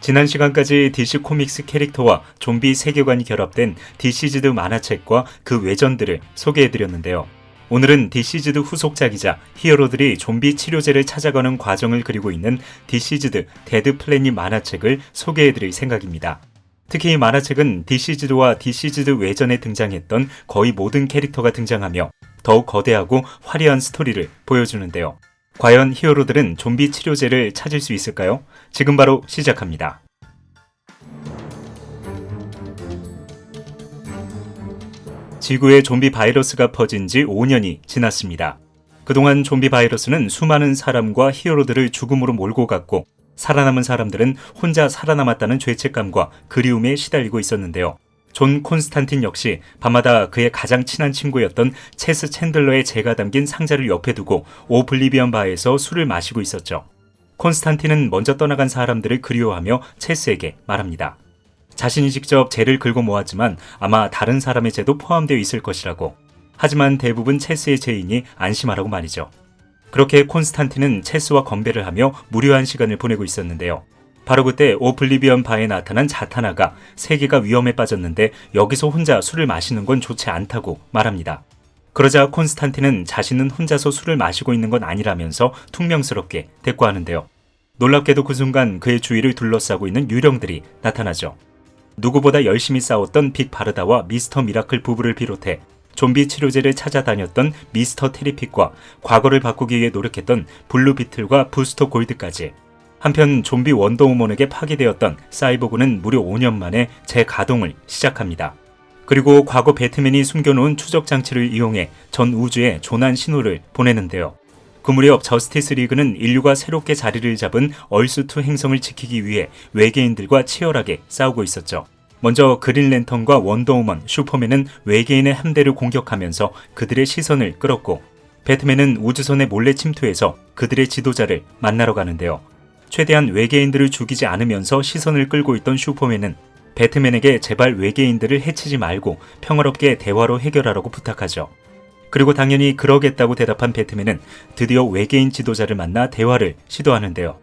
지난 시간까지 DC 코믹스 캐릭터와 좀비 세계관이 결합된 DC즈드 만화책과 그 외전들을 소개해드렸는데요. 오늘은 DC즈드 후속작이자 히어로들이 좀비 치료제를 찾아가는 과정을 그리고 있는 DC즈드 데드 플래닛 만화책을 소개해드릴 생각입니다. 특히 이 만화책은 DC즈드와 DC즈드 외전에 등장했던 거의 모든 캐릭터가 등장하며 더욱 거대하고 화려한 스토리를 보여주는데요. 과연 히어로들은 좀비 치료제를 찾을 수 있을까요? 지금 바로 시작합니다. 지구에 좀비 바이러스가 퍼진 지 5년이 지났습니다. 그동안 좀비 바이러스는 수많은 사람과 히어로들을 죽음으로 몰고 갔고 살아남은 사람들은 혼자 살아남았다는 죄책감과 그리움에 시달리고 있었는데요. 존 콘스탄틴 역시 밤마다 그의 가장 친한 친구였던 체스 챈들러의 재가 담긴 상자를 옆에 두고 오블리비언 바에서 술을 마시고 있었죠. 콘스탄틴은 먼저 떠나간 사람들을 그리워하며 체스에게 말합니다. 자신이 직접 재를 긁어 모았지만 아마 다른 사람의 재도 포함되어 있을 것이라고. 하지만 대부분 체스의 재인이 안심하라고 말이죠. 그렇게 콘스탄틴은 체스와 건배를 하며 무료한 시간을 보내고 있었는데요. 바로 그때 오블리비언 바에 나타난 자타나가 세계가 위험에 빠졌는데 여기서 혼자 술을 마시는 건 좋지 않다고 말합니다. 그러자 콘스탄틴은 자신은 혼자서 술을 마시고 있는 건 아니라면서 퉁명스럽게 대꾸하는데요. 놀랍게도 그 순간 그의 주위를 둘러싸고 있는 유령들이 나타나죠. 누구보다 열심히 싸웠던 빅 바르다와 미스터 미라클 부부를 비롯해 좀비 치료제를 찾아다녔던 미스터 테리픽과 과거를 바꾸기 위해 노력했던 블루 비틀과 부스터 골드까지. 한편 좀비 원더우먼에게 파괴되었던 사이보그는 무려 5년 만에 재가동을 시작합니다. 그리고 과거 배트맨이 숨겨놓은 추적 장치를 이용해 전 우주에 조난 신호를 보내는데요. 그 무렵 저스티스 리그는 인류가 새롭게 자리를 잡은 얼스2 행성을 지키기 위해 외계인들과 치열하게 싸우고 있었죠. 먼저 그린랜턴과 원더우먼, 슈퍼맨은 외계인의 함대를 공격하면서 그들의 시선을 끌었고 배트맨은 우주선에 몰래 침투해서 그들의 지도자를 만나러 가는데요. 최대한 외계인들을 죽이지 않으면서 시선을 끌고 있던 슈퍼맨은 배트맨에게 제발 외계인들을 해치지 말고 평화롭게 대화로 해결하라고 부탁하죠. 그리고 당연히 그러겠다고 대답한 배트맨은 드디어 외계인 지도자를 만나 대화를 시도하는데요.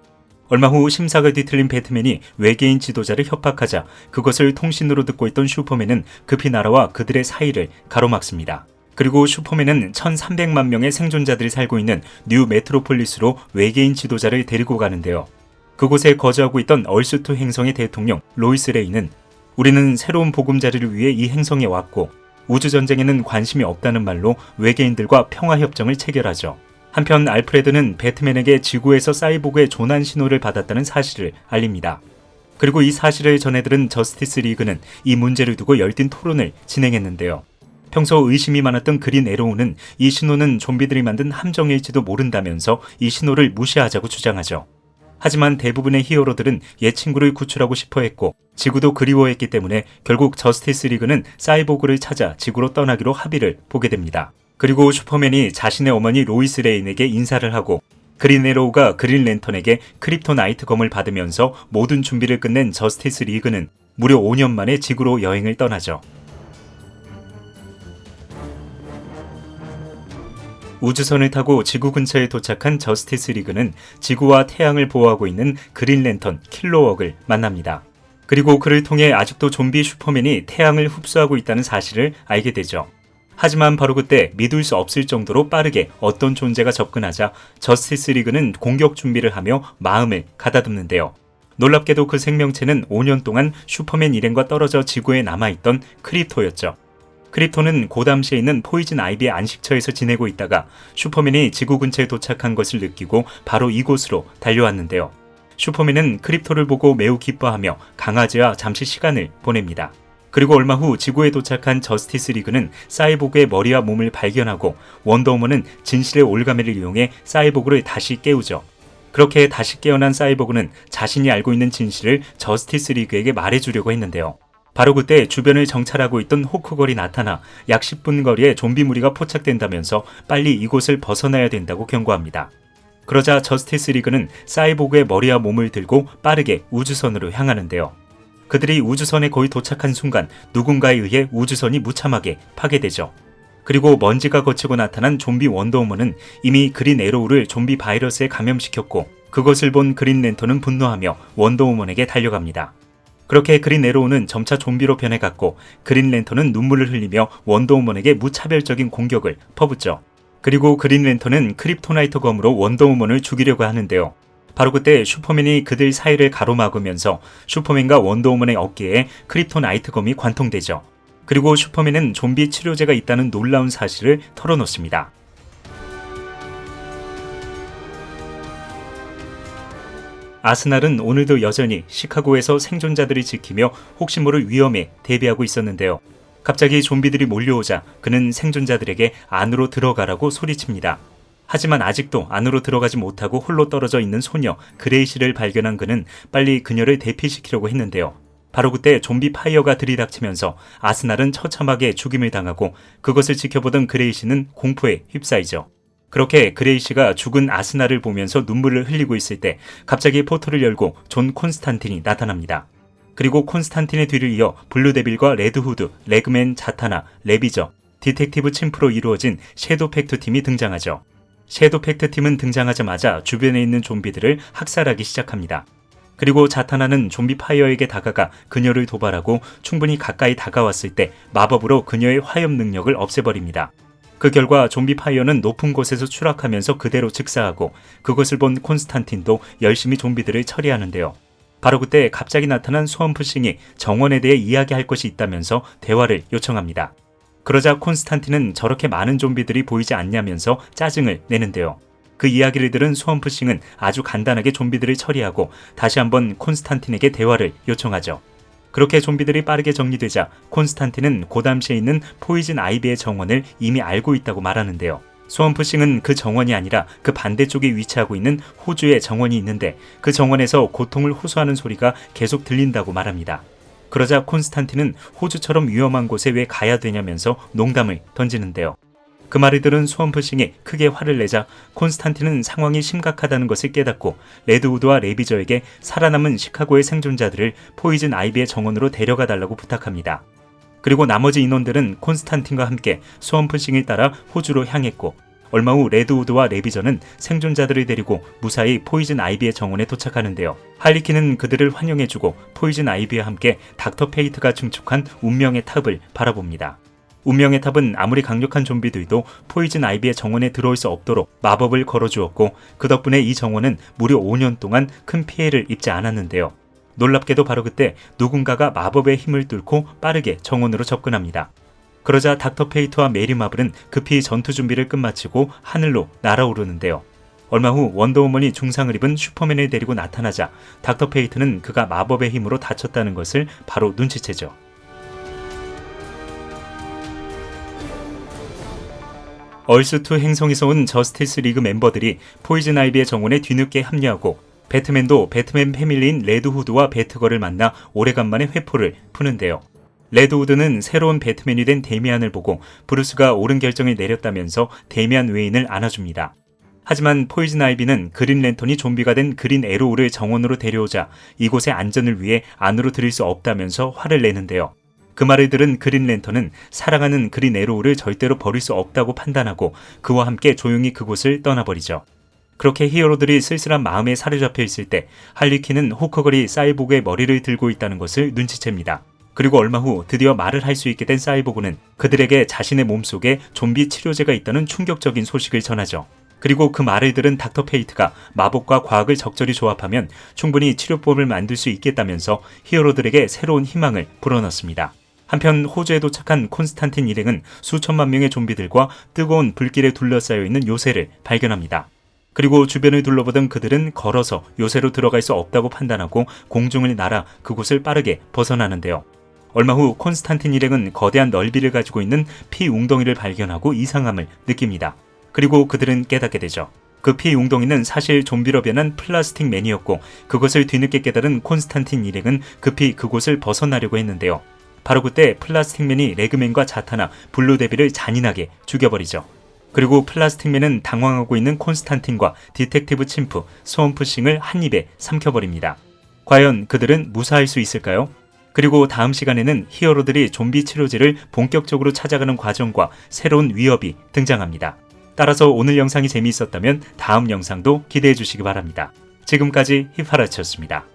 얼마 후 심사가 뒤틀린 배트맨이 외계인 지도자를 협박하자 그것을 통신으로 듣고 있던 슈퍼맨은 급히 날아와 그들의 사이를 가로막습니다. 그리고 슈퍼맨은 1300만 명의 생존자들이 살고 있는 뉴 메트로폴리스로 외계인 지도자를 데리고 가는데요. 그곳에 거주하고 있던 얼스2 행성의 대통령 로이스 레이는 우리는 새로운 보금자리를 위해 이 행성에 왔고 우주전쟁에는 관심이 없다는 말로 외계인들과 평화협정을 체결하죠. 한편 알프레드는 배트맨에게 지구에서 사이보그의 조난 신호를 받았다는 사실을 알립니다. 그리고 이 사실을 전해들은 저스티스 리그는 이 문제를 두고 열띤 토론을 진행했는데요. 평소 의심이 많았던 그린 에로우는 이 신호는 좀비들이 만든 함정일지도 모른다면서 이 신호를 무시하자고 주장하죠. 하지만 대부분의 히어로들은 옛 친구를 구출하고 싶어 했고 지구도 그리워했기 때문에 결국 저스티스 리그는 사이보그를 찾아 지구로 떠나기로 합의를 보게 됩니다. 그리고 슈퍼맨이 자신의 어머니 로이스 레인에게 인사를 하고 그린 에로우가 그린 랜턴에게 크립토나이트 검을 받으면서 모든 준비를 끝낸 저스티스 리그는 무려 5년 만에 지구로 여행을 떠나죠. 우주선을 타고 지구 근처에 도착한 저스티스 리그는 지구와 태양을 보호하고 있는 그린 랜턴 킬로웍을 만납니다. 그리고 그를 통해 아직도 좀비 슈퍼맨이 태양을 흡수하고 있다는 사실을 알게 되죠. 하지만 바로 그때 믿을 수 없을 정도로 빠르게 어떤 존재가 접근하자 저스티스 리그는 공격 준비를 하며 마음을 가다듬는데요. 놀랍게도 그 생명체는 5년 동안 슈퍼맨 일행과 떨어져 지구에 남아있던 크립토였죠. 크립토는 고담시에 있는 포이즌 아이비의 안식처에서 지내고 있다가 슈퍼맨이 지구 근처에 도착한 것을 느끼고 바로 이곳으로 달려왔는데요. 슈퍼맨은 크립토를 보고 매우 기뻐하며 강아지와 잠시 시간을 보냅니다. 그리고 얼마 후 지구에 도착한 저스티스 리그는 사이보그의 머리와 몸을 발견하고 원더우먼은 진실의 올가매를 이용해 사이보그를 다시 깨우죠. 그렇게 다시 깨어난 사이보그는 자신이 알고 있는 진실을 저스티스 리그에게 말해주려고 했는데요. 바로 그때 주변을 정찰하고 있던 호크걸이 나타나 약 10분 거리에 좀비 무리가 포착된다면서 빨리 이곳을 벗어나야 된다고 경고합니다. 그러자 저스티스 리그는 사이보그의 머리와 몸을 들고 빠르게 우주선으로 향하는데요. 그들이 우주선에 거의 도착한 순간 누군가에 의해 우주선이 무참하게 파괴되죠. 그리고 먼지가 거치고 나타난 좀비 원더우먼은 이미 그린 에로우를 좀비 바이러스에 감염시켰고 그것을 본 그린 랜턴은 분노하며 원더우먼에게 달려갑니다. 그렇게 그린 에로우는 점차 좀비로 변해갔고 그린 랜턴은 눈물을 흘리며 원더우먼에게 무차별적인 공격을 퍼붓죠. 그리고 그린 랜턴은 크립토나이트 검으로 원더우먼을 죽이려고 하는데요. 바로 그때 슈퍼맨이 그들 사이를 가로막으면서 슈퍼맨과 원더우먼의 어깨에 크립토나이트 검이 관통되죠. 그리고 슈퍼맨은 좀비 치료제가 있다는 놀라운 사실을 털어놓습니다. 아스날은 오늘도 여전히 시카고에서 생존자들을 지키며 혹시 모를 위험에 대비하고 있었는데요. 갑자기 좀비들이 몰려오자 그는 생존자들에게 안으로 들어가라고 소리칩니다. 하지만 아직도 안으로 들어가지 못하고 홀로 떨어져 있는 소녀 그레이시를 발견한 그는 빨리 그녀를 대피시키려고 했는데요. 바로 그때 좀비 파이어가 들이닥치면서 아스날은 처참하게 죽임을 당하고 그것을 지켜보던 그레이시는 공포에 휩싸이죠. 그렇게 그레이시가 죽은 아스날을 보면서 눈물을 흘리고 있을 때 갑자기 포털을 열고 존 콘스탄틴이 나타납니다. 그리고 콘스탄틴의 뒤를 이어 블루데빌과 레드후드, 레그맨, 자타나, 레비저, 디텍티브 침프로 이루어진 섀도우 팩트 팀이 등장하죠. 섀도우 팩트 팀은 등장하자마자 주변에 있는 좀비들을 학살하기 시작합니다. 그리고 자타나는 좀비 파이어에게 다가가 그녀를 도발하고 충분히 가까이 다가왔을 때 마법으로 그녀의 화염 능력을 없애버립니다. 그 결과 좀비 파이어는 높은 곳에서 추락하면서 그대로 즉사하고 그것을 본 콘스탄틴도 열심히 좀비들을 처리하는데요. 바로 그때 갑자기 나타난 스원프싱이 정원에 대해 이야기할 것이 있다면서 대화를 요청합니다. 그러자 콘스탄틴은 저렇게 많은 좀비들이 보이지 않냐면서 짜증을 내는데요. 그 이야기를 들은 스원프싱은 아주 간단하게 좀비들을 처리하고 다시 한번 콘스탄틴에게 대화를 요청하죠. 그렇게 좀비들이 빠르게 정리되자 콘스탄틴은 고담시에 있는 포이즌 아이비의 정원을 이미 알고 있다고 말하는데요. 스원프싱은 그 정원이 아니라 그 반대쪽에 위치하고 있는 호주의 정원이 있는데 그 정원에서 고통을 호소하는 소리가 계속 들린다고 말합니다. 그러자 콘스탄틴은 호주처럼 위험한 곳에 왜 가야 되냐면서 농담을 던지는데요. 그 말을 들은 스원프싱이 크게 화를 내자 콘스탄틴은 상황이 심각하다는 것을 깨닫고 레드우드와 레비저에게 살아남은 시카고의 생존자들을 포이즌 아이비의 정원으로 데려가 달라고 부탁합니다. 그리고 나머지 인원들은 콘스탄틴과 함께 스원프싱을 따라 호주로 향했고 얼마 후 레드우드와 레비저는 생존자들을 데리고 무사히 포이즌 아이비의 정원에 도착하는데요. 할리퀸은 그들을 환영해주고 포이즌 아이비와 함께 닥터 페이트가 증축한 운명의 탑을 바라봅니다. 운명의 탑은 아무리 강력한 좀비들도 포이즌 아이비의 정원에 들어올 수 없도록 마법을 걸어주었고 그 덕분에 이 정원은 무려 5년 동안 큰 피해를 입지 않았는데요. 놀랍게도 바로 그때 누군가가 마법의 힘을 뚫고 빠르게 정원으로 접근합니다. 그러자 닥터 페이트와 메리 마블은 급히 전투 준비를 끝마치고 하늘로 날아오르는데요. 얼마 후 원더우먼이 중상을 입은 슈퍼맨을 데리고 나타나자 닥터 페이트는 그가 마법의 힘으로 다쳤다는 것을 바로 눈치채죠. 얼스2 행성에서 온 저스티스 리그 멤버들이 포이즌 아이비의 정원에 뒤늦게 합류하고 배트맨도 배트맨 패밀리인 레드후드와 배트걸을 만나 오래간만에 회포를 푸는데요. 레드후드는 새로운 배트맨이 된 데미안을 보고 브루스가 옳은 결정을 내렸다면서 데미안 웨인을 안아줍니다. 하지만 포이즌 아이비는 그린 랜턴이 좀비가 된 그린 에로우를 정원으로 데려오자 이곳의 안전을 위해 안으로 들일 수 없다면서 화를 내는데요. 그 말을 들은 그린 랜턴은 사랑하는 그린 에로우를 절대로 버릴 수 없다고 판단하고 그와 함께 조용히 그곳을 떠나버리죠. 그렇게 히어로들이 쓸쓸한 마음에 사로잡혀 있을 때 할리퀸은 호커걸이 사이보그의 머리를 들고 있다는 것을 눈치챕니다. 그리고 얼마 후 드디어 말을 할 수 있게 된 사이보그는 그들에게 자신의 몸속에 좀비 치료제가 있다는 충격적인 소식을 전하죠. 그리고 그 말을 들은 닥터 페이트가 마법과 과학을 적절히 조합하면 충분히 치료법을 만들 수 있겠다면서 히어로들에게 새로운 희망을 불어넣습니다. 한편 호주에 도착한 콘스탄틴 일행은 수천만 명의 좀비들과 뜨거운 불길에 둘러싸여 있는 요새를 발견합니다. 그리고 주변을 둘러보던 그들은 걸어서 요새로 들어갈 수 없다고 판단하고 공중을 날아 그곳을 빠르게 벗어나는데요. 얼마 후 콘스탄틴 일행은 거대한 넓이를 가지고 있는 피 웅덩이를 발견하고 이상함을 느낍니다. 그리고 그들은 깨닫게 되죠. 그 피 웅덩이는 사실 좀비로 변한 플라스틱 맨이었고 그것을 뒤늦게 깨달은 콘스탄틴 일행은 급히 그곳을 벗어나려고 했는데요. 바로 그때 플라스틱맨이 레그맨과 자타나, 블루데빌을 잔인하게 죽여버리죠. 그리고 플라스틱맨은 당황하고 있는 콘스탄틴과 디텍티브 침프, 스원프싱을 한 입에 삼켜버립니다. 과연 그들은 무사할 수 있을까요? 그리고 다음 시간에는 히어로들이 좀비 치료제를 본격적으로 찾아가는 과정과 새로운 위협이 등장합니다. 따라서 오늘 영상이 재미있었다면 다음 영상도 기대해 주시기 바랍니다. 지금까지 휘파라치였습니다.